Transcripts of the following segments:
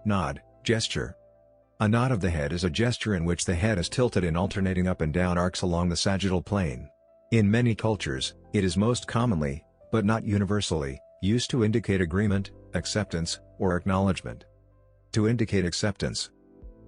Nod, gesture. A nod of the head is a gesture in which the head is tilted in alternating up and down arcs along the sagittal plane. In many cultures, it is most commonly, but not universally, used to indicate agreement, acceptance, or acknowledgement. To indicate acceptance.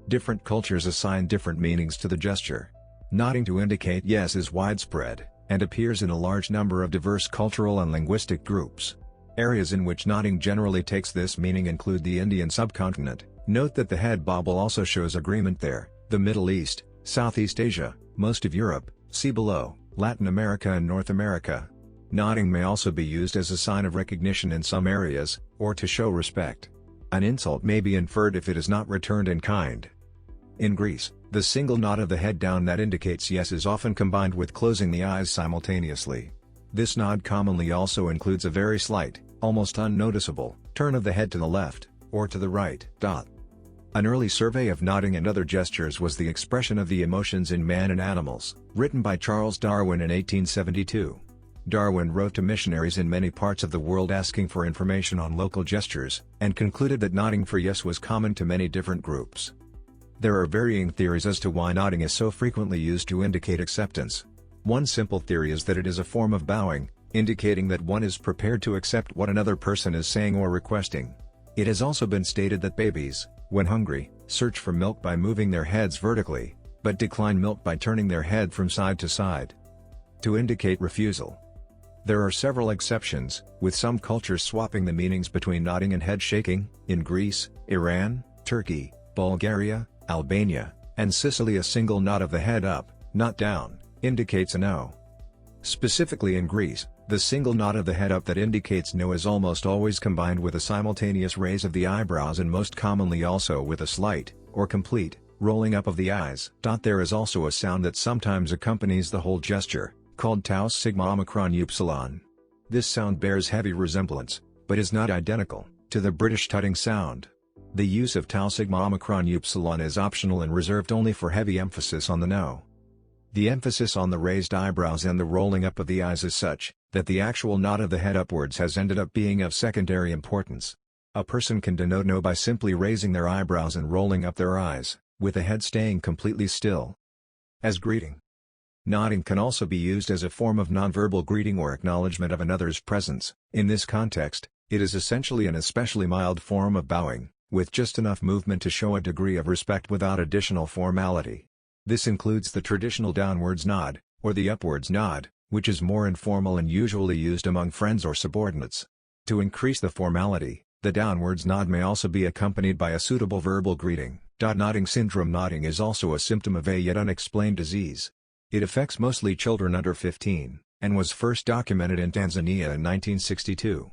Different cultures assign different meanings to the gesture. Nodding to indicate yes is widespread, and appears in a large number of diverse cultural and linguistic groups. Areas in which nodding generally takes this meaning include the Indian subcontinent. Note that the head bobble also shows agreement there, the Middle East, Southeast Asia, most of Europe, see below, Latin America and North America. Nodding may also be used as a sign of recognition in some areas, or to show respect. An insult may be inferred if it is not returned in kind. In Greece, the single nod of the head down that indicates yes is often combined with closing the eyes simultaneously. This nod commonly also includes a very slight, almost unnoticeable, turn of the head to the left, or to the right. An early survey of nodding and other gestures was the expression of the emotions in man and animals, written by Charles Darwin in 1872. Darwin wrote to missionaries in many parts of the world asking for information on local gestures, and concluded that nodding for yes was common to many different groups. There are varying theories as to why nodding is so frequently used to indicate acceptance. One simple theory is that it is a form of bowing, indicating that one is prepared to accept what another person is saying or requesting. It has also been stated that babies, when hungry, search for milk by moving their heads vertically, but decline milk by turning their head from side to side. To indicate refusal. There are several exceptions, with some cultures swapping the meanings between nodding and head shaking. In Greece, Iran, Turkey, Bulgaria, Albania, and Sicily a single nod of the head up, not down, indicates a no. Specifically in Greece, the single nod of the head up that indicates no is almost always combined with a simultaneous raise of the eyebrows and most commonly also with a slight, or complete, rolling up of the eyes. There is also a sound that sometimes accompanies the whole gesture, called tau sigma omicron upsilon. This sound bears heavy resemblance, but is not identical, to the British tutting sound. The use of tau sigma omicron upsilon is optional and reserved only for heavy emphasis on the no. The emphasis on the raised eyebrows and the rolling up of the eyes is such, that the actual nod of the head upwards has ended up being of secondary importance. A person can denote no by simply raising their eyebrows and rolling up their eyes, with the head staying completely still. As greeting. Nodding can also be used as a form of nonverbal greeting or acknowledgement of another's presence. In this context, it is essentially an especially mild form of bowing, with just enough movement to show a degree of respect without additional formality. This includes the traditional downwards nod, or the upwards nod, which is more informal and usually used among friends or subordinates. To increase the formality, the downwards nod may also be accompanied by a suitable verbal greeting. Nodding syndrome. Nodding is also a symptom of a yet unexplained disease. It affects mostly children under 15, and was first documented in Tanzania in 1962.